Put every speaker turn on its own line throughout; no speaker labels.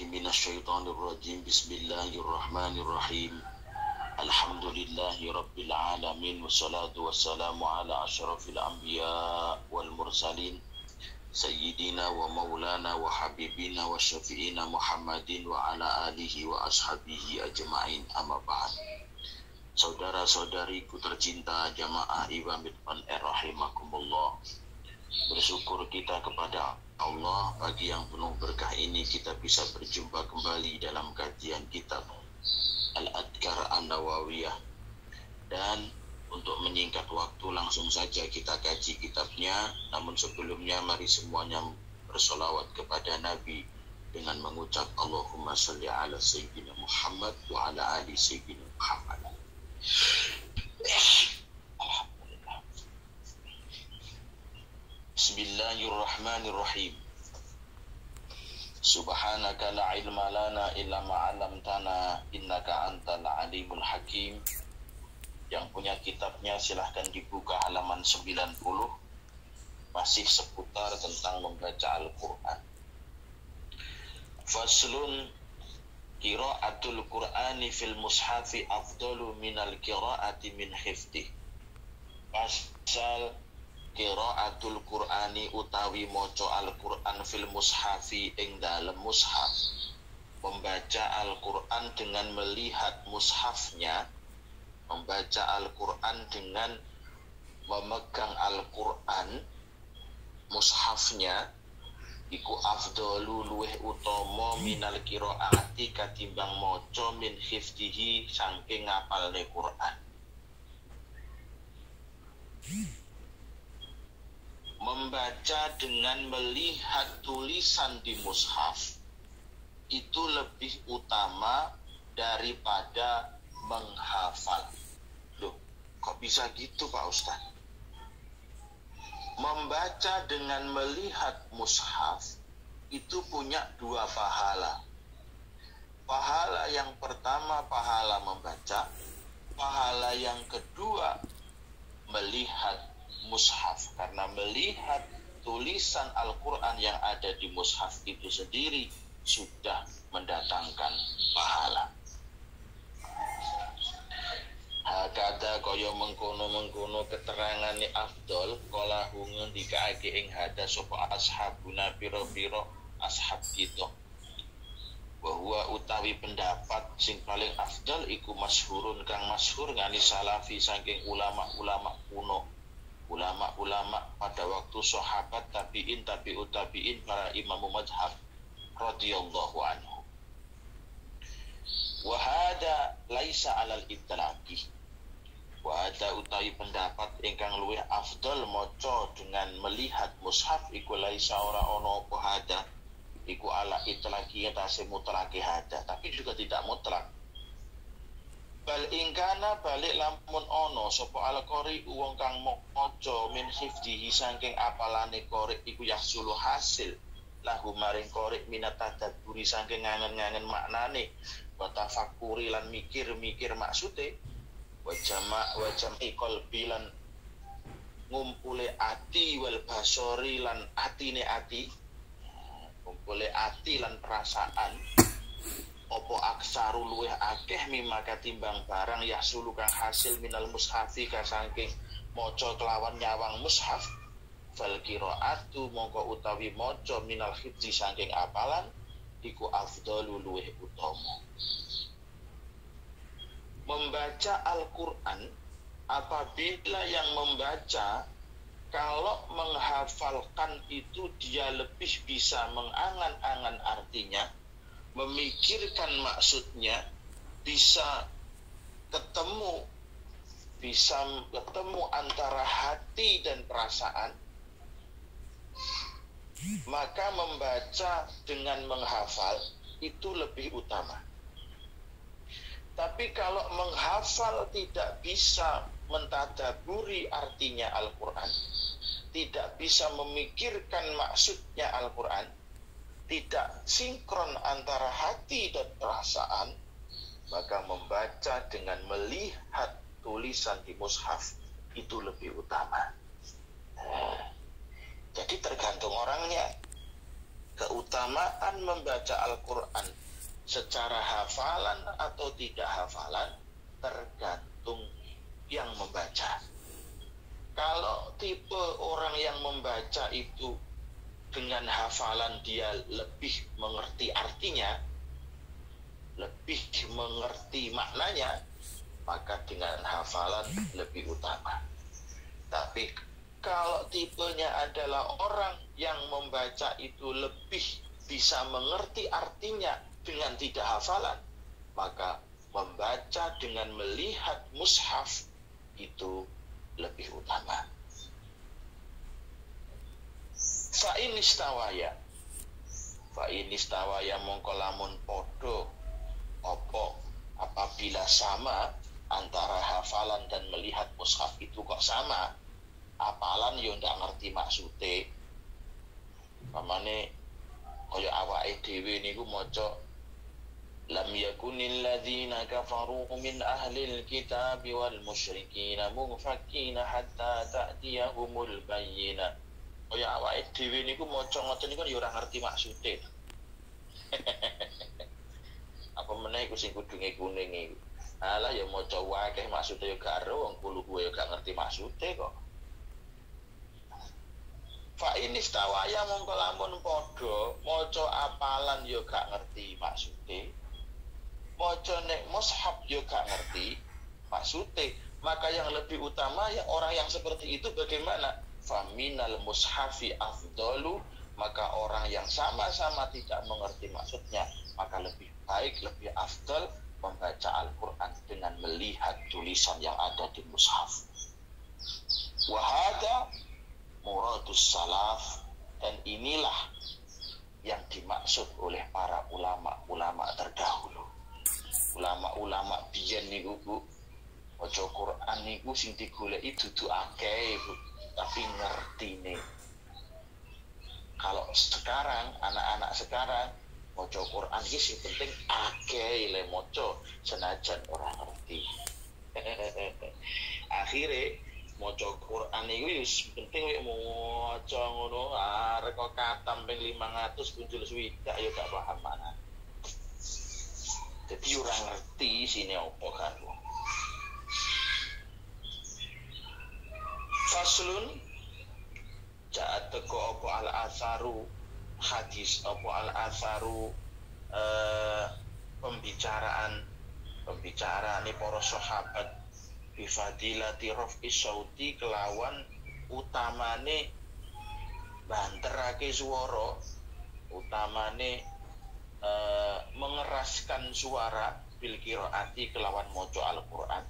minasyaitonirrajim. Bismillahirrahmanirrahim. Alhamdulillahi rabbil alamin. Wassalatu wassalamu ala asyrafil anbiya wal mursalin Sayyidina wa maulana wa habibina wa syafi'ina Muhammadin wa ala alihi wa ashabihi ajma'in, amma ba'd. Saudara-saudariku tercinta jamaah Iwamid rahimakumullah, bersyukur kita kepada Allah pagi yang penuh berkah ini kita bisa berjumpa kembali dalam kajian kitab Al-Adhkar An-Nawawiyah. Dan untuk menyingkat waktu langsung saja kita kaji kitabnya. Namun sebelumnya mari semuanya bersolawat kepada Nabi dengan mengucap Allahumma sholli ala Sayyidina Muhammad wa ala ali Sayyidina Muhammad. Alhamdulillah. Bismillahirrahmanirrahim. Subhanaka la ilma lana illa ma 'allamtana innaka antal alimul hakim. Yang punya kitabnya silahkan dibuka halaman 90. Masih seputar tentang membaca Al-Quran. Faslun, qira'atul Qur'ani fil mushafi afdalu minal qira'ati min hifdih. Pasal qira'atul Qur'ani utawi maca Al-Qur'an fil mushafi ing dalem mushaf. Membaca Al-Qur'an dengan melihat mushafnya, membaca Al-Qur'an dengan memegang Al-Qur'an mushafnya iku afdalu luweh utama minal qiraati katimbang maca min hifdihi saking ngapalne Qur'an. Membaca dengan melihat tulisan di mushaf itu lebih utama daripada menghafal. Loh, kok bisa gitu Pak Ustaz? Membaca dengan melihat mushaf itu punya dua pahala. Pahala yang pertama pahala membaca, pahala yang kedua melihat mushaf. Karena melihat tulisan Al-Quran yang ada di mushaf itu sendiri sudah mendatangkan pahala. Hakada kaya mengkono-mengkono keterangane afdol kala hungun dikaake ing hada sapa ashabuna pira-pira ashab kita. Bahwa utawi pendapat sing paling afdol iku masyhurun kang masyhur ngani salafi saking ulama-ulama kuno. Ulama-ulama pada waktu sahabat tabi'in para imam mazhab radhiyallahu anhu. Wa hada laisa alal itlaqi. Wada utawi pendapat ingkang luwih afdol maca dengan melihat mushaf iku laisa ora ana apa hada iku ala itlaqi atase mutlaqi hada, tapi juga tidak mutlak. Bal ingkana balik lamun ana sapa al-qari wong kang maca min hifdihi saking apalane qari iku yahsulu hasil lahu maring qari minat tadabburi saking ngangen-ngangen maknane wa tafakkuri lan mikir-mikir maksude wajam'i qalbi lan ngumpule ati wal basori lan atine ati, ngumpule ati lan perasaan opo aksaru luweh akeh mimma katimbang barang yasulu kang hasil minal mushafi ka saking maca kelawan nyawang mushaf. Fal qiraatu mongko utawi maca minal hifzi saking apalan iku afdalu luweh utama. Membaca Al-Quran, apabila yang membaca kalau menghafalkan itu dia lebih bisa mengangan-angan artinya, memikirkan maksudnya, bisa ketemu antara hati dan perasaan, maka membaca dengan menghafal itu lebih utama. Tapi kalau menghafal tidak bisa mentadaburi artinya Al-Quran, tidak bisa memikirkan maksudnya Al-Quran, tidak sinkron antara hati dan perasaan, maka membaca dengan melihat tulisan di mushaf itu lebih utama. Jadi tergantung orangnya. keutamaan membaca Al-Quran secara hafalan atau tidak hafalan tergantung yang membaca. Kalau tipe orang yang membaca itu dengan hafalan dia lebih mengerti artinya, lebih mengerti maknanya, maka dengan hafalan lebih utama. Tapi kalau tipenya adalah orang yang membaca itu lebih bisa mengerti artinya dengan tidak hafalan, maka membaca dengan melihat mushaf itu lebih utama. Fa'in istawaya mongko lamun podo opo apabila sama antara hafalan dan melihat mushaf itu kok sama, apalan yo ndak ngerti maksude. Pamane kaya awake dhewe niku maca lam yakunil ladzina kafaru min ahlil kitab wal musyrikin munfakkina hatta ta'tiyahumul bayyinah. Kaya awake dhewe niku maca ngoten niku yo ora ngerti maksude. Apa meneh iku sing kudunge kuning iku. Alah ya maca wae maksude yo gak ero wong kulo kuwe yo gak ngerti maksude kok. Fa ini stawaya mongko lamun padha maca apalan yo gak ngerti maksude, maca nek mushaf yo gak ngerti maksude, maka yang lebih utama ya orang yang seperti itu bagaimana? Faminal mushafi afdalu, maka orang yang sama-sama tidak mengerti maksudnya, maka lebih baik, lebih afdal membaca Al-Quran dengan melihat tulisan yang ada di mushaf. Wahada muradus salaf, dan inilah yang dimaksud oleh para ulama-ulama terdahulu. Ulama-ulama biyen niku Bu, maca Quran niku sing digoleki dudu akeh Bu, tapi ngertine. Kalau sekarang anak-anak sekarang maca Quran iki sing penting akeh le maca senajan ora ngerti. Akhire maca Quran iku wis penting wek maca ngono arek kok katam ping 500 kunjul swidak ya gak paham mana. Dadi ora ngerti sine opo kan. Faslun jaat teko opo al-asaru hadis opo al-asaru pembicaraan ini para sahabat bifadilati raf'i sauti kelawan utamane banterake swara, utamane mengeraskan suara bil qiraati kelawan maca Al-Qur'an.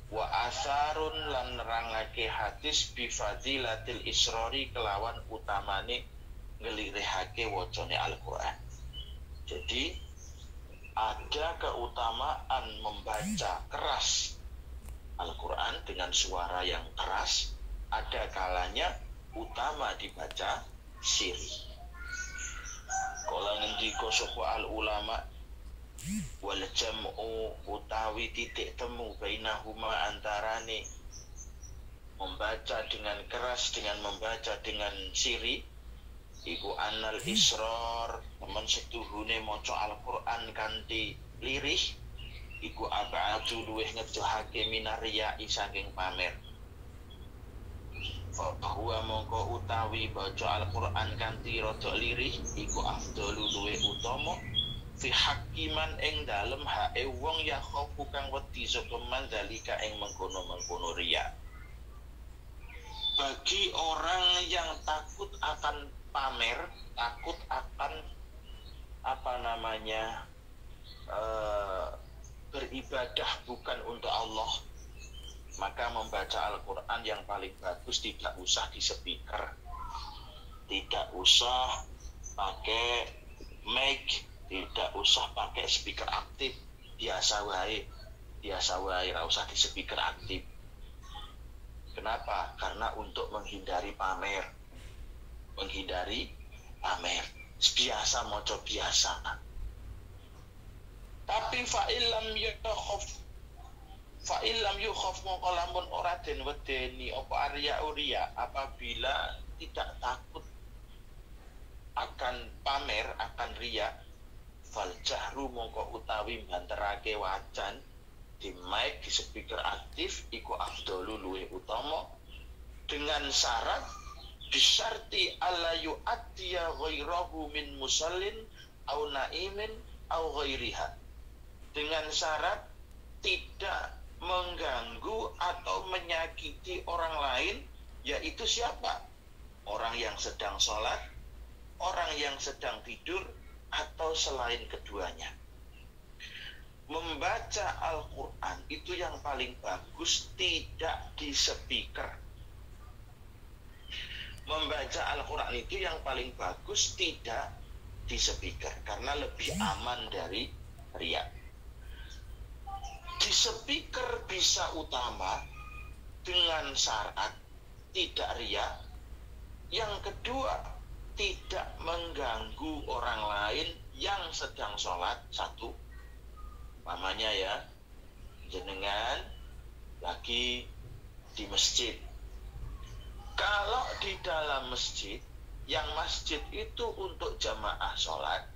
Wa asarun lan nerangake hadis bifadilatil israri kelawan utamane ngelirihake wacane Al-Qur'an. Jadi ada keutamaan membaca keras Al-Quran dengan suara yang keras, ada kalanya utama dibaca siri. Kala ngendika sapa al ulama wal jam'u utawi titik temu bainahuma antarane membaca dengan keras dengan membaca dengan siri iku anal israr temen setuhune maca Al-Qur'an kanthi lirih iku ab'adu luweh ngejohake minaria saking pamer. Bahwa mongko utawi baca Al-Qur'an kanthi rada lirih iku afdalu luweh utama fi hakiman ing dalem hae wong ya khofu kang wedi saka mandalika ing mengkono-mengkono riya. Bagi orang yang takut akan pamer, takut akan beribadah bukan untuk Allah, maka membaca Al-Quran yang paling bagus tidak usah di speaker, tidak usah pakai mic, tidak usah pakai speaker aktif, biasa wae, ora usah di speaker aktif. Kenapa? Karena untuk menghindari pamer, biasa maca biasa. Tapi fa'ilam yukhaf mongko lamun ora den wedeni apa arya uria apabila tidak takut akan pamer, akan riya, fal jahru mongko utawi banterake wacan di mic, di speaker aktif iku afdalu luwih utama, dengan syarat bisyarti alla yu'addiya ghairahu min musallin au naimin au ghairiha, dengan syarat tidak mengganggu atau menyakiti orang lain, yaitu siapa? Orang yang sedang sholat, orang yang sedang tidur, atau selain keduanya. Membaca Al-Quran itu yang paling bagus tidak di speaker. Membaca Al-Quran itu yang paling bagus tidak di speaker, karena lebih aman dari riya. Di speaker bisa utama dengan syarat tidak riya. Yang kedua, tidak mengganggu orang lain yang sedang sholat. Satu, mamanya ya, jenengan lagi di masjid. Kalau di dalam masjid, yang masjid itu untuk jamaah sholat,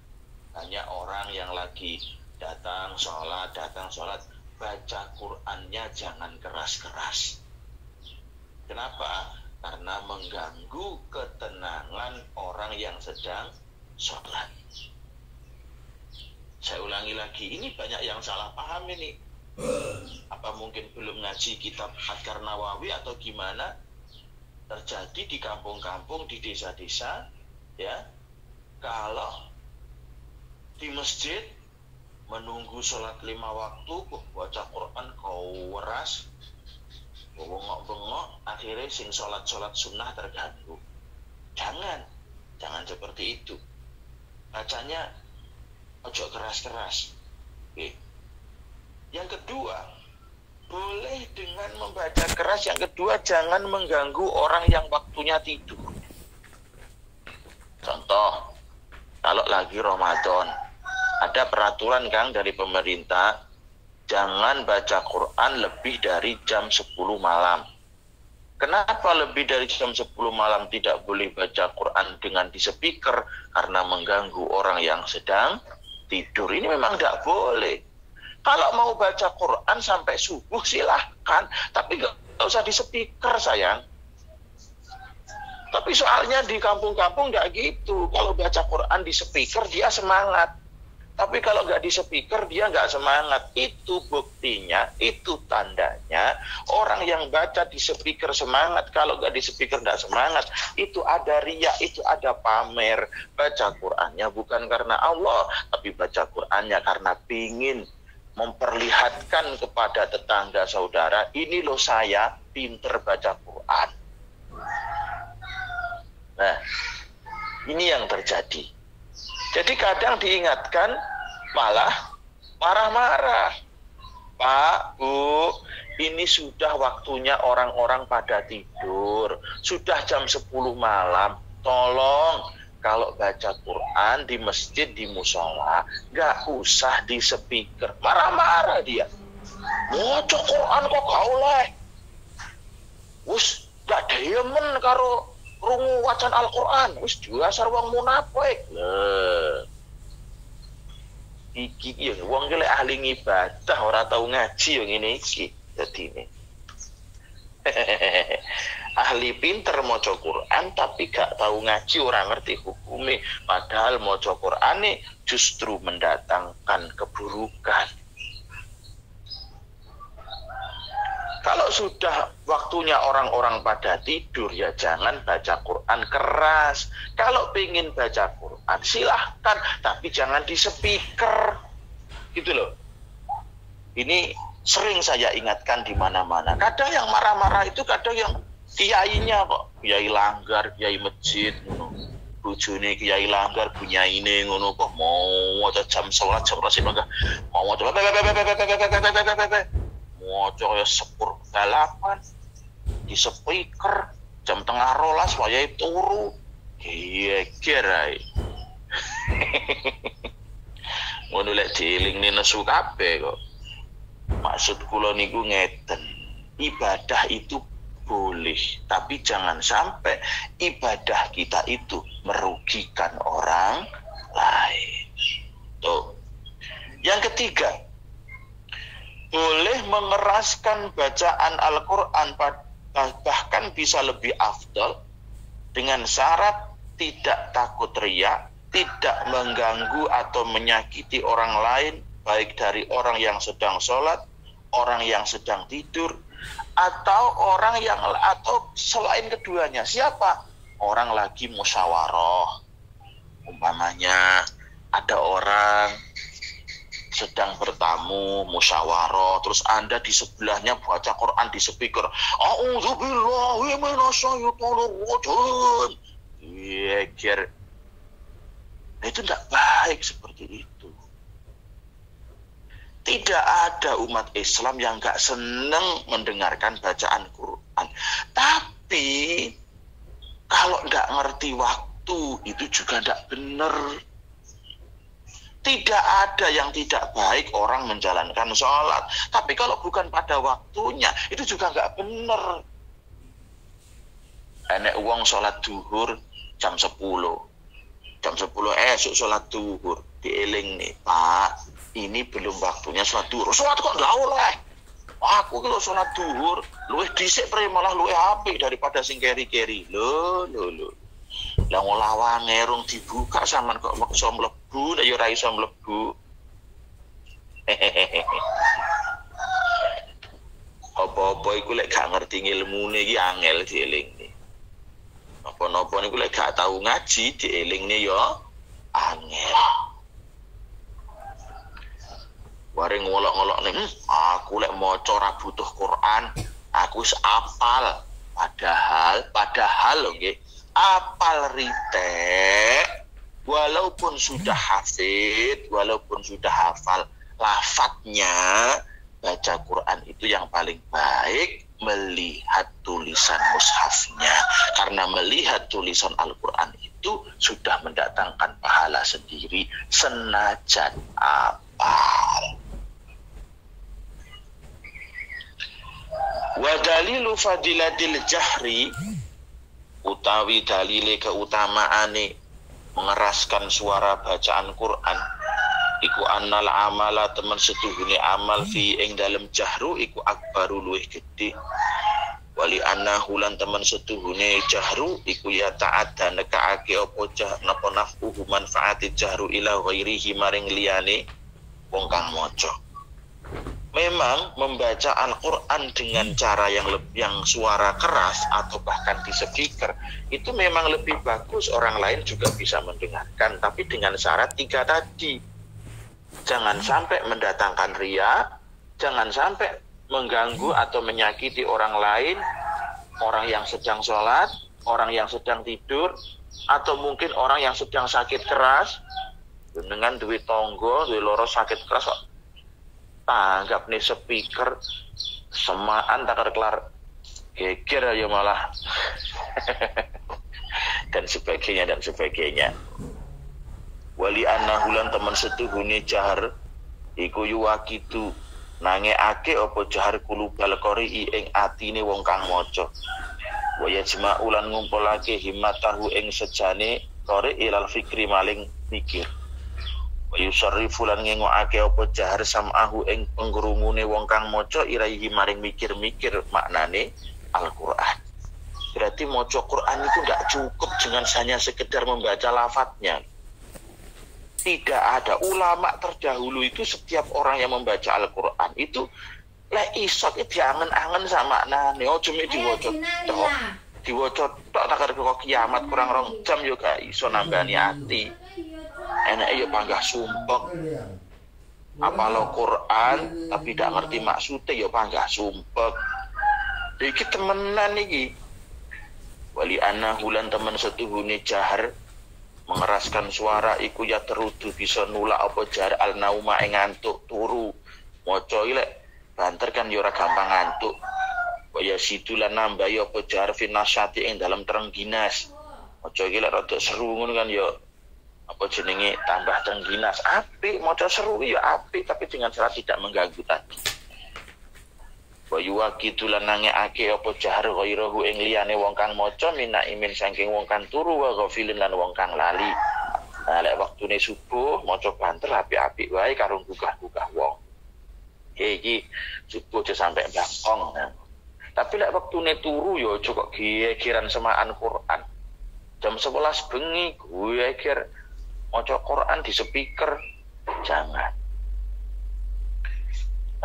hanya orang yang lagi datang sholat, baca Qur'annya jangan keras-keras. Kenapa? Karena mengganggu ketenangan orang yang sedang sholat. Saya ulangi lagi, ini banyak yang salah paham ini. Apa mungkin belum ngaji kitab Adhkar Nawawi atau gimana? Terjadi di kampung-kampung, di desa-desa, ya. Kalau di masjid menunggu sholat 5 waktu, baca Quran kau weras, bengok-bengok, akhirnya sing sholat sunnah terganggu. Jangan seperti itu. Bacanya ojo keras-keras. Oke. Yang kedua, boleh dengan membaca keras. Yang kedua, jangan mengganggu orang yang waktunya tidur. Contoh, kalau lagi Ramadan, ada peraturan Kang dari pemerintah, jangan baca Quran lebih dari jam 10 malam. Kenapa lebih dari jam 10 malam tidak boleh baca Quran dengan di speaker? Karena mengganggu orang yang sedang tidur. Ini memang tidak boleh. Kalau mau baca Quran sampai subuh silahkan, tapi nggak usah di speaker sayang. Tapi soalnya di kampung-kampung nggak gitu. Kalau baca Quran di speaker dia semangat. Tapi kalau nggak di speaker dia nggak semangat. Itu buktinya, itu tandanya orang yang baca di speaker semangat. Kalau nggak di speaker nggak semangat. Itu ada riya, itu ada pamer. Baca Qurannya bukan karena Allah, tapi baca Qurannya karena pingin memperlihatkan kepada tetangga saudara, ini loh saya pinter baca Quran. Nah, ini yang terjadi. Jadi kadang diingatkan malah marah-marah. Pak, Bu, ini sudah waktunya orang-orang pada tidur. Sudah jam 10 malam. Tolong, kalau baca Quran di masjid, di musola, nggak usah di speaker. Marah-marah dia. Moco Quran kok gak oleh. Wus, gak demen karo rungu wacan Al-Quran. Wis dasar wong munafik. Iki ya wong ki lek ahli ngibadah ora tau ngaji yo ngene iki. Dadi ini. Ahli pinter maca Quran tapi gak tahu ngaji, ora ngerti hukume, padahal maca Qurane justru mendatangkan keburukan. Kalau sudah waktunya orang-orang pada tidur, ya jangan baca Quran keras. Kalau pengen baca Quran silahkan, tapi jangan di speaker. Gitu loh. Ini sering saya ingatkan di mana-mana. Kadang yang marah-marah itu kadang yang kiainya kok, kiai langgar, kiai masjid, bojone kiai langgar, bunyaine ngono kok mau jam sholat sih enggak. Mau moco ya sepur dalapan di speaker jam tengah rolas wayahe turu gegerai ngono lek dielingne nesu kabeh kok. Maksud kula niku ngeten, ibadah itu boleh boleh, tapi jangan sampai ibadah kita itu merugikan orang lain. Tuh. Yang ketiga, boleh mengeraskan bacaan Al-Quran, bahkan bisa lebih afdal dengan syarat tidak takut riya, tidak mengganggu atau menyakiti orang lain, baik dari orang yang sedang sholat, orang yang sedang tidur, atau atau selain keduanya. Siapa? Orang lagi musyawarah. Umpamanya ada orang sedang bertamu musyawarah, terus Anda di sebelahnya baca Quran di speaker. A'udzubillahi minasyaitonir rajim. Iya, itu tidak baik seperti itu. Tidak ada umat Islam yang gak senang mendengarkan bacaan Quran. Tapi kalau gak ngerti waktu itu juga gak benar. Tidak ada yang tidak baik orang menjalankan sholat. Tapi kalau bukan pada waktunya itu juga gak benar. Enek uang sholat duhur jam 10. Jam 10 esok sholat duhur. Dieling nih, Pak, ini belum waktunya sholat duhur. Sholat kok nggak oleh? Aku kalau sholat duhur, luwih dhisik malah luwih apik daripada sing keri-keri. Loh. Lah nglawange rung dibuka sampean kok iso mlebu, nek ya ora iso mlebu. Apa-apa iku lek gak ngerti ngilmune iki angel dielingne. Apa-apa niku lek gak tau ngaji dielingne ya angel. Bareng ngolok-ngolok nih, aku lek maca ora butuh Quran, aku wis apal. Padahal lho nggih, apal ritek walaupun sudah hafid, walaupun sudah hafal lafadznya, baca Quran itu yang paling baik melihat tulisan mushafnya. Karena melihat tulisan Al-Quran itu sudah mendatangkan pahala sendiri senajan apal. Wa dalilu fadilatil jahri, utawi dalile keutamaane mengeraskan suara bacaan Quran, iku annal amala temen setuhune amal fi ing dalem jahru iku akbaru luwih gedhe. Wali annahu lan temen setuhune jahru iku ya ta'adda nekaake apa napa nafuhu manfaati jahru ila ghairihi maring liyane wong kang maca. Memang membaca Al-Quran dengan cara yang suara keras atau bahkan di speaker itu memang lebih bagus, orang lain juga bisa mendengarkan, tapi dengan syarat 3 tadi. Jangan sampai mendatangkan riya, jangan sampai mengganggu atau menyakiti orang lain, orang yang sedang sholat, orang yang sedang tidur, atau mungkin orang yang sedang sakit keras, dengan duit tonggo, duit loro sakit keras kok tanggap nih speaker semaan takar kelar geger ya malah dan sebagainya. Wali anahulan teman setuhune jahar iku yuwakitu nangeake apa jahar kulubal qori ing atine wong kang maca. Wa yajma ulan ngumpulake himmatahu ing sejane qori ilal fikri maling mikir. Wa yusarrifu lan ngengokake apa jahar sam'ahu ing pengrungune wong kang maca iraihi maring mikir-mikir maknane Al-Qur'an. Berarti maca Quran itu enggak cukup dengan hanya sekedar membaca lafadznya. Tidak ada ulama terdahulu itu setiap orang yang membaca Al-Qur'an itu lek iso iki diangen-angen sama maknane. Ojo mek diwaca tok. Diwaca tok takar kok kiamat kurang rong jam yo gak iso nambani ati. Enak ya panggah sumpek. Apalo Quran tapi tidak ngerti maksudnya ya panggah sumpek. Iki temenan iki. Wali anahulan temen setuhune jahar mengeraskan suara iku ya terudu bisa nulak apa jahar al nauma ing ngantuk turu. Maca ilek banter kan ya ora gampang ngantuk. Waya sidulan nambah ya apa jahar finasyati ing dalam terengginas. Maca iki lek rada seru ngono kan ya apa jenenge tambah tengginas apik, maca seru ya apik tapi dengan syarat tidak mengganggu tadi. wa yuwaqitu lan nangekake apa jahar ghairahu ing liyane wong kang maca mina imin saking wong kang turu wa ghafilin lan wong kang lali. Nah, lek waktune subuh maca banter apik-apik wae karo gugah-gugah wong. Iki subuh aja sampai bangkong. Nah. Tapi lek waktune turu yo aja kok gegeran semaan Quran. Jam 11 bengi geger maca Quran di speaker. Jangan.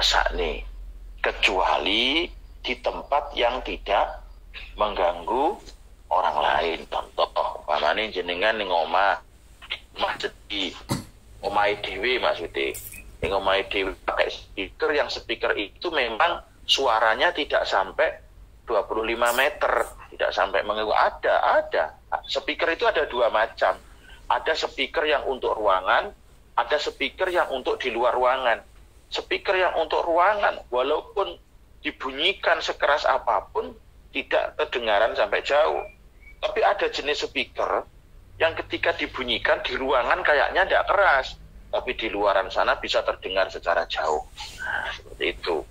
Sakne kecuali di tempat yang tidak mengganggu orang lain. Contoh umpamane jenengan ning omah jadi omahe dhewe maksudnya ning omahe dhewe pakai speaker, yang speaker itu memang suaranya tidak sampai 25 meter, tidak sampai mengganggu. Ada speaker itu ada dua macam. Ada speaker yang untuk ruangan, ada speaker yang untuk di luar ruangan. Speaker yang untuk ruangan walaupun dibunyikan sekeras apapun tidak kedengaran sampai jauh. Tapi ada jenis speaker yang ketika dibunyikan di ruangan kayaknya tidak keras, tapi di luaran sana bisa terdengar secara jauh. Nah, seperti itu.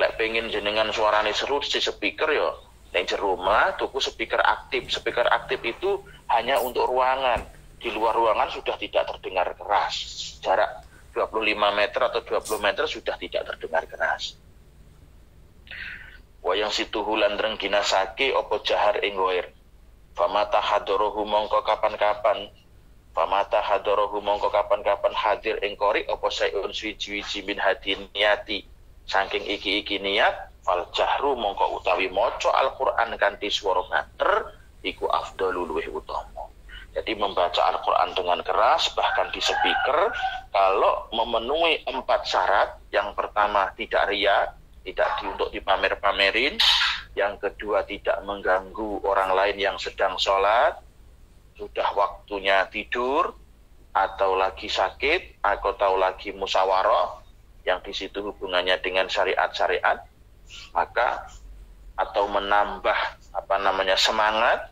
Lek pengen jenengan suarane seru di speaker yo, ning jero rumah tuku speaker aktif. Speaker aktif itu hanya untuk ruangan. Di luar ruangan sudah tidak terdengar keras. Jarak 25 meter atau 20 meter sudah tidak terdengar keras. Wayang situhulan renggina sake opo jahar ing ghair. Famata hadorohu mongko kapan-kapan. Famata hadorohu mongko kapan-kapan hadir ing qori opo sayun suwi-wiji min hadin niati. Saking iki-iki niat fal jahru mongko utawi maca Al-Qur'an kanthi swara banter iku afdhalu luwih utama. Jadi membaca Al-Quran dengan keras, bahkan di speaker, kalau memenuhi 4 syarat. Yang pertama tidak riya, tidak untuk dipamer-pamerin. Yang kedua tidak mengganggu orang lain yang sedang sholat, sudah waktunya tidur, atau lagi sakit, atau lagi musyawarah, yang di situ hubungannya dengan syariat-syariat, maka atau menambah semangat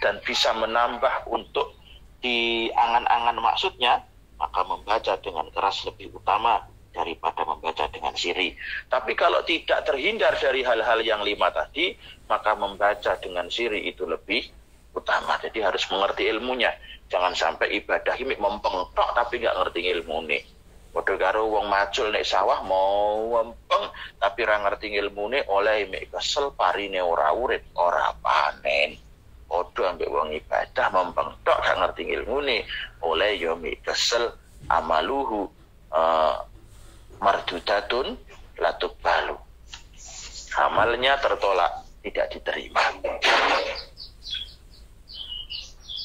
dan bisa menambah untuk di angan-angan maksudnya, maka membaca dengan keras lebih utama daripada membaca dengan sirih. Tapi kalau tidak terhindar dari hal-hal yang 5 tadi, maka membaca dengan sirih itu lebih utama. Jadi harus mengerti ilmunya. Jangan sampai ibadah ini mempeng tok tapi nggak ngerti ilmunya. Padha karo wong macul nek sawah mau wempeng tapi ora ngerti ilmune oleh mek kesel parine ora urip, ora panen. Padha ambek wong ibadah mempeng tok gak ngerti ilmune oleh yo mek kesel amaluhu mardudatun latubalu. Amalnya tertolak, tidak diterima.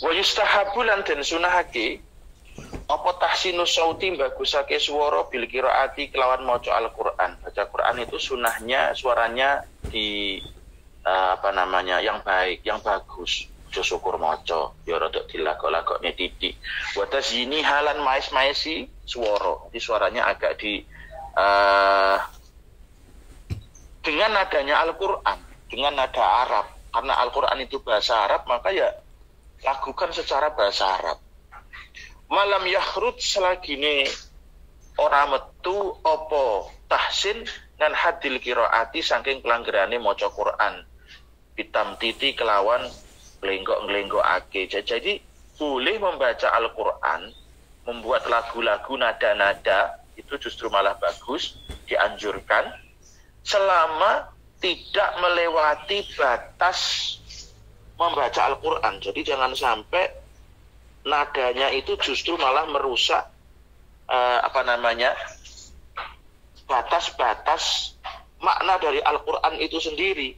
Wa yustahabu lan den sunahake apa tahsinus sauti bagusake swara bil qiraati kelawan maca Al-Qur'an. Baca Quran itu sunahnya suaranya di yang baik, yang bagus. Aja syukur maca, ya rada dilagok-lagokne titik. Wa tazyini halan mais-maisi swara. Jadi suaranya agak di dengan nadanya Al-Qur'an, dengan nada Arab. Karena Al-Qur'an itu bahasa Arab, maka ya lakukan secara bahasa Arab. Malam yakhrut selagine ora metu apa tahsin dan hadil qiraati saking pelanggarane maca Quran. Bitam titi kelawan nglenggok-nglenggokake. Jadi boleh membaca Al-Qur'an, membuat lagu-lagu nada-nada itu justru malah bagus, dianjurkan selama tidak melewati batas membaca Al-Qur'an. Jadi jangan sampai nadanya itu justru malah merusak batas-batas makna dari Al-Quran itu sendiri.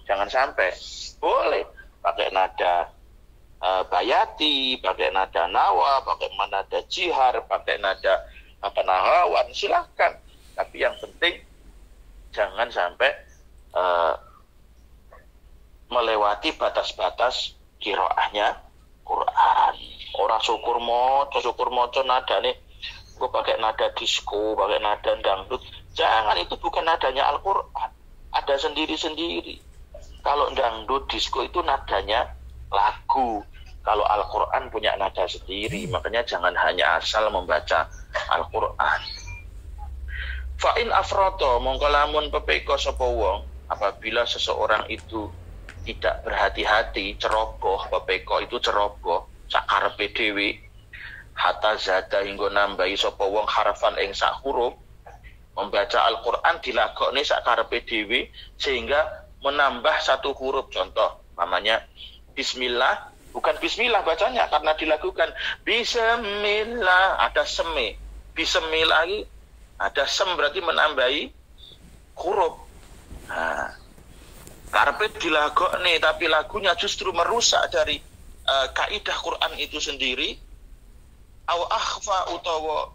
Jangan sampai. Boleh pakai nada bayati, pakai nada nawa, pakai nada jihar, pakai nada nahawan, silahkan. Tapi yang penting jangan sampai melewati batas-batas qiraahnya Quran. Orang syukur moco nadane gue pakai nada disco, pakai nada dangdut. Jangan, itu bukan nadanya Al-Quran. Ada sendiri-sendiri. Kalau dangdut, disco itu nadanya lagu. Kalau Al-Quran punya nada sendiri. Makanya jangan hanya asal membaca Al-Quran. Fa in afroto mongko lamun pepeko sapa wong, apabila seseorang itu tidak berhati-hati, ceroboh, pepeko itu ceroboh sakarepe dhewe, hatta zada hingga nambahi sapa wong harfan ing sak huruf, membaca Al-Qur'an dilagokne sakarepe dhewe sehingga menambah satu huruf. Contoh namanya bismillah, bukan bismillah bacanya karena dilakukan bismillah, ada seme. Bismillah lagi ada sem, berarti menambahi huruf. Nah, karpet dilagokne tapi lagunya justru merusak dari kaidah Quran itu sendiri. Aw akhfa utawa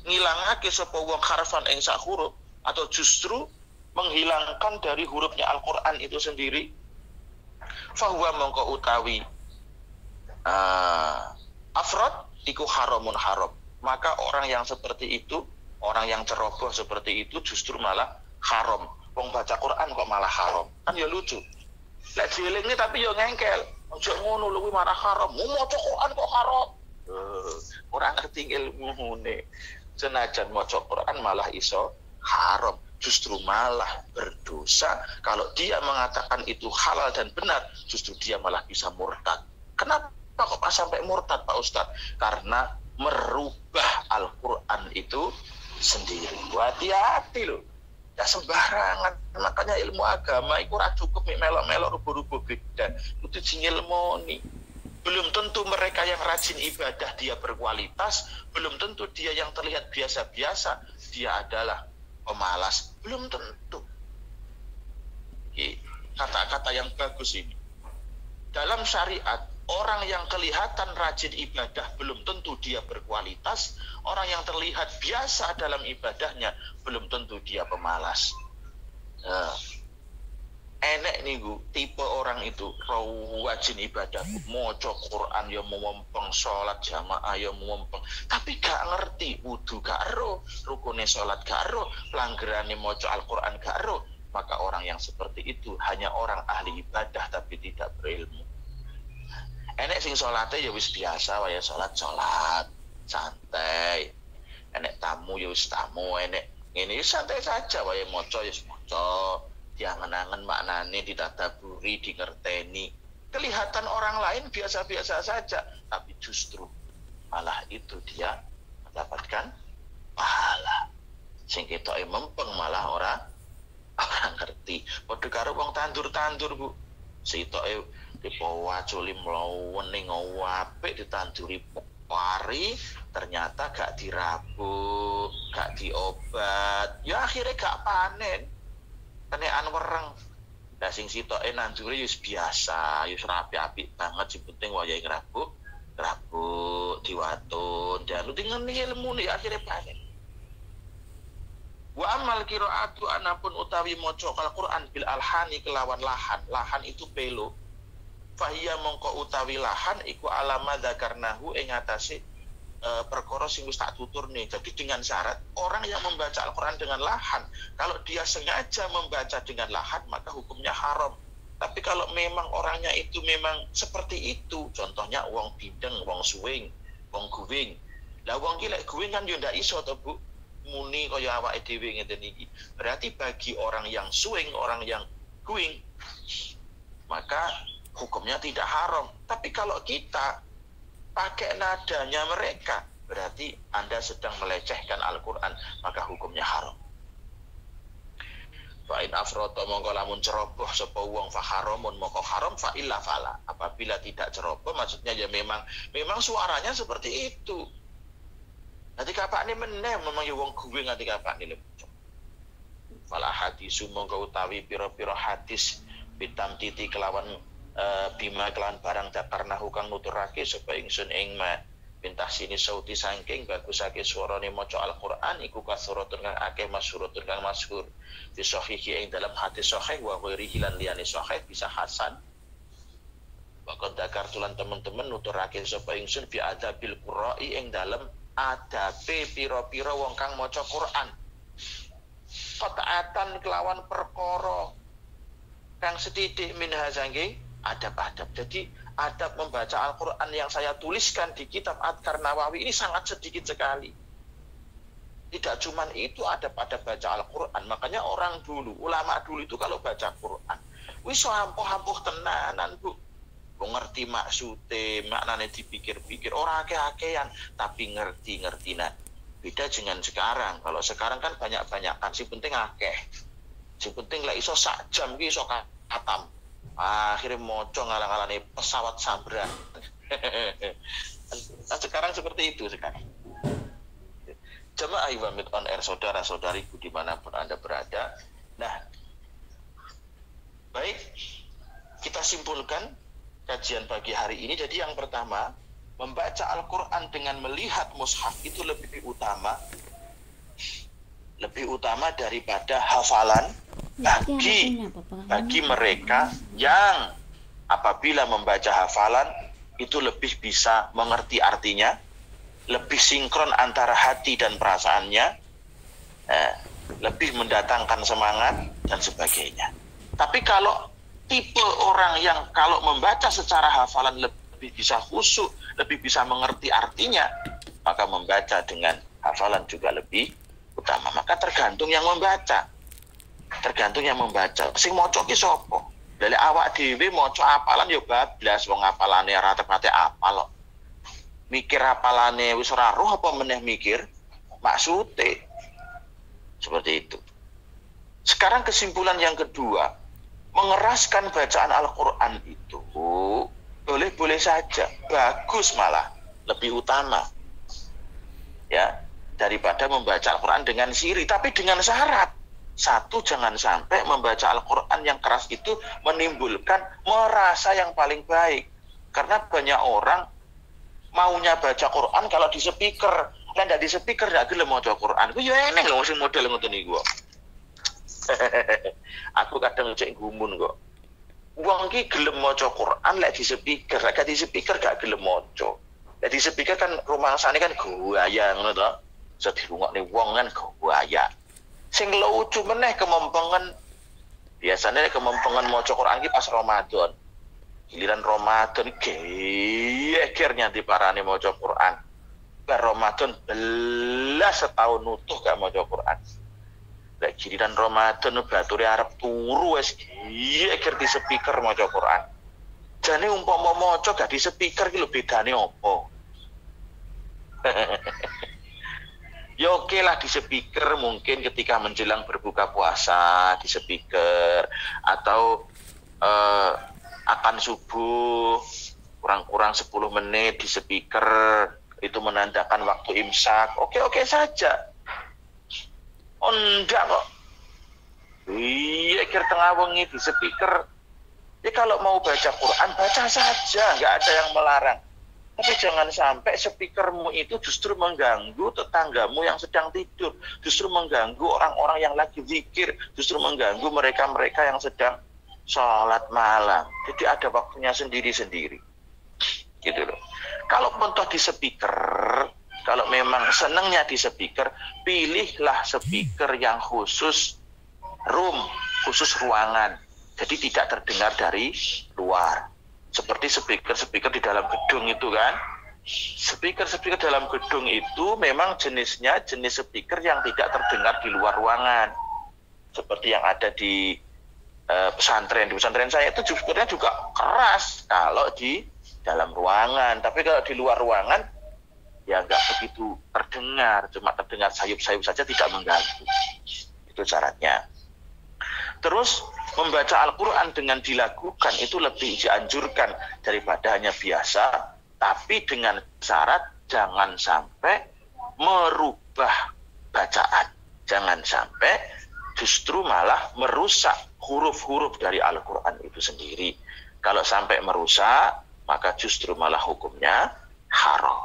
ngilangake sapa wong harfan ing sak huruf, atau justru menghilangkan dari hurufnya Al-Qur'an itu sendiri. Fahuwa mongko utawi afrod iku haramun haram. Maka orang yang seperti itu, orang yang ceroboh seperti itu justru malah haram. Wong baca Quran kok malah haram, kan ya lucu. Lek dielingne tapi ya ngengkel. Ojo ngono lho, kuwi malah haram. Maca Quran kok haram. Ora ngerti ilmune. Senajan maca Quran malah iso haram, justru malah berdosa. Kalau dia mengatakan itu halal dan benar, justru dia malah bisa murtad. Kenapa kok sampai murtad, Pak Ustadz? Karena merubah Al-Quran itu sendiri. Hati-hati loh, ya sembarangan. Makanya ilmu agama itu ora cukup melok-melok rubuh-rubuh beda. Itu ngilmoni. Belum tentu mereka yang rajin ibadah dia berkualitas, belum tentu dia yang terlihat biasa-biasa dia adalah pemalas, belum tentu. Kata-kata yang bagus ini. Dalam syariat, orang yang kelihatan rajin ibadah belum tentu dia berkualitas, orang yang terlihat biasa dalam ibadahnya belum tentu dia pemalas. Enek nih tipe orang itu wajin ibadah, maca Quran ya mumpeng, sholat jamaah ya mumpeng, tapi gak ngerti wudu gak ero, rukune sholat gak ero, pelanggarane maca Al-Quran gak ero. Maka orang yang seperti itu hanya orang ahli ibadah tapi tidak berilmu. Enek sing sholatnya ya wis biasa wae, sholat santai. Enek tamu ya wis tamu, enek ini santai saja wae, maca ya maca. Diangen-angen maknane, ditadaburi, dingerteni. Kelihatan orang lain biasa-biasa saja, tapi justru malah itu dia mendapatkan pahala. Sing ketoke mempeng malah orang ngerti. Padha karo wong tandur-tandur, Bu. Sitoke dipowaculi mlawen apik ditanduri pari, ternyata gak dirabuk, gak diobat. Ya akhirnya gak panen. Kenekan wereng. Lah sing sitoke nandure wis biasa, wis rapi apik banget, sing penting wayahe ngrabuk, diwatun, dan lu ngene ilmune akhire panen. Wa amal qiraatu anapun utawi maca Al-Qur'an bil alhani kelawan lahan. Lahan itu pelo. Fahiya mongko utawi lahan iku alama dzakarnahu ing atase perkara sing wis tak tuturne. Jadi dengan syarat orang yang membaca Al-Quran dengan lahan, kalau dia sengaja membaca dengan lahan maka hukumnya haram. Tapi kalau memang orangnya itu memang seperti itu, contohnya wong bindeng, wong suwing, wong guwing. Lah wong ki lek guwing kan yo ndak iso to, Bu. Muni kaya awake dhewe ngeten iki. Berarti bagi orang yang suwing, orang yang guwing, maka hukumnya tidak haram. Tapi kalau kita pakai nadanya mereka, berarti Anda sedang melecehkan Al-Quran, maka hukumnya haram. Fa'in afroto mongko lamun ceroboh sapa wong fa haramun mongko haram, fa illa fala. Apabila tidak ceroboh, maksudnya ya memang suaranya seperti itu. Nanti kapak ini meneh memang ya wong gue nanti kapak ini lemah. Fala hadisu mongko utawi piro-piro hadis bitam titi kelawan bima kelan barang dakarna hukang nuturake sapa ingsun ing ma pintah sini sauti saking bagusake suarane maca Al-Qur'an iku kasuratun kang akeh masyhuratun kang masyhur fi sahihi ing dalam hadis sahih wa ghairihi lan liyane sahih bisa hasan. Bahkan dakar tulan teman-teman nuturake sapa ingsun fi adabil qura'i ing dalam adabe pira-pira wong kang maca Qur'an. Qata'atan kelawan perkara kang setitik minha sangking adab-adab. Jadi adab membaca Al-Quran yang saya tuliskan di kitab Adhkar Nawawi ini sangat sedikit sekali. Tidak cuman itu, ada pada baca Al-Quran. Makanya orang dulu, ulama dulu itu kalau baca Quran, wis ampuh-ampuh tenanan, Bu. Ngerti maksudnya, maknanya dipikir-pikir, orang ake-akean, tapi ngerti-ngerti. Nah, beda dengan sekarang. Kalau sekarang kan banyak-banyakan, si penting akeh. Si penting lah iso sak jam ki iso katam. Akhirnya moco ngalang-alangnya pesawat sabran. Nah, sekarang seperti itu sekarang. Jemaah Iwamit on Air, saudara-saudariku dimanapun Anda berada. Nah, baik, kita simpulkan kajian pagi hari ini. Jadi yang pertama, membaca Al-Quran dengan melihat mushaf itu lebih utama daripada hafalan bagi mereka yang apabila membaca hafalan itu lebih bisa mengerti artinya, lebih sinkron antara hati dan perasaannya, lebih mendatangkan semangat dan sebagainya. Tapi kalau tipe orang yang kalau membaca secara hafalan lebih bisa khusyuk, lebih bisa mengerti artinya, maka membaca dengan hafalan juga lebih utama. Maka tergantung yang membaca. Sing maca ki sapa? Dari awak dhewe maca hafalan ya bablas, wong hafalane ora tepate apal kok. Mikir hafalane wis ora roh apa meneh mikir maksude. Seperti itu. Sekarang kesimpulan yang kedua, mengeraskan bacaan Al-Quran itu boleh-boleh saja, bagus, malah lebih utama ya daripada membaca Al-Quran dengan sirih, tapi dengan syarat. Satu, jangan sampai membaca Al-Quran yang keras itu menimbulkan merasa yang paling baik. Karena banyak orang maunya baca Quran kalau di speaker, kan tidak di speaker tidak gelem maca Quran. Ku yo eneng lho sing model ngoten niku. Aku kadang cek gumun kok. Wong ki gelem maca Quran lek di speaker, lek di speaker gak gelem maca. Lek di speaker kan rumangsane kan gaya ngono to. Iso dirungokne wong kan gaya. Sing lucu meneh kemempengan, biasanya kemempengan maca Quran ki pas Ramadan. Giliran Ramadan geger nyanti parane maca Quran. Bar Ramadan belas setahun utuh gak maca Quran. Lek giliran Ramadan bature arep turu wis geger di speaker maca Quran. Jane umpama maca gak di speaker ki lho bedane opo? Ya oke lah di speaker mungkin ketika menjelang berbuka puasa di speaker, atau akan subuh kurang-kurang 10 menit di speaker itu menandakan waktu imsak. Oke saja. Oh enggak kok. Iya kira tengah wengi di speaker. Ya kalau mau baca Quran baca saja, nggak ada yang melarang. Tapi jangan sampai speakermu itu justru mengganggu tetanggamu yang sedang tidur, justru mengganggu orang-orang yang lagi zikir, justru mengganggu mereka-mereka yang sedang sholat malam. Jadi ada waktunya sendiri-sendiri. Gitu loh. Kalau toh di speaker, kalau memang senangnya di speaker, pilihlah speaker yang khusus room, khusus ruangan. Jadi tidak terdengar dari luar. Seperti speaker di dalam gedung itu kan. Speaker dalam gedung itu memang jenisnya jenis speaker yang tidak terdengar di luar ruangan. Seperti yang ada di pesantren. Di pesantren saya itu speakernya juga keras kalau di dalam ruangan. Tapi kalau di luar ruangan ya nggak begitu terdengar. Cuma terdengar sayup-sayup saja, tidak mengganggu. Itu syaratnya. Terus membaca Al-Quran dengan dilakukan itu lebih dianjurkan daripada hanya biasa, tapi dengan syarat jangan sampai merubah bacaan. Jangan sampai justru malah merusak huruf-huruf dari Al-Quran itu sendiri. Kalau sampai merusak, maka justru malah hukumnya haram.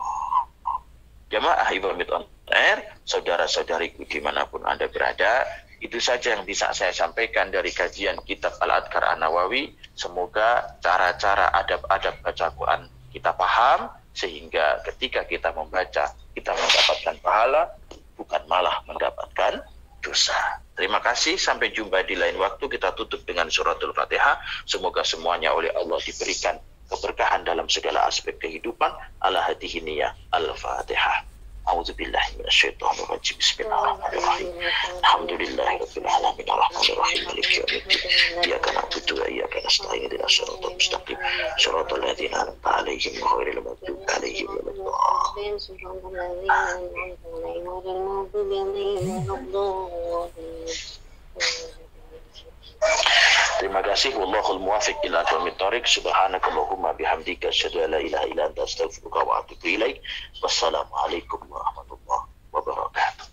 Jamaah Iwamit on Air, saudara-saudariku dimanapun Anda berada, itu saja yang bisa saya sampaikan dari kajian kitab Al-Adhkar An-Nawawi. Semoga cara-cara adab-adab baca Quran kita paham, sehingga ketika kita membaca, kita mendapatkan pahala, bukan malah mendapatkan dosa. Terima kasih, sampai jumpa di lain waktu. Kita tutup dengan suratul Fatihah. Semoga semuanya oleh Allah diberikan keberkahan dalam segala aspek kehidupan. Ala hadihi niyah. Al-Fatihah. A'udzubillahi minasyaitonirrajim. Bismillahirrahmanirrahim. Alhamdulillahirabbil alamin arrahmanir rahim maliki yaumiddin. Iyyaka na'budu wa iyyaka nasta'in ihdinas siratal mustaqim. Shiratal ladzina an'amta 'alaihim ghairil maghdubi 'alaihim waladdallin. Terima kasih. Wallahul muwaffiq ila aqwamit thoriq. Subhanakallahumma bihamdika asyhadu an la ilaha illa anta astaghfiruka wa atubu ilaik. Wassalamualaikum warahmatullahi wabarakatuh.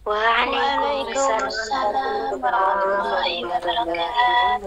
Waalaikumsalam warahmatullahi wabarakatuh.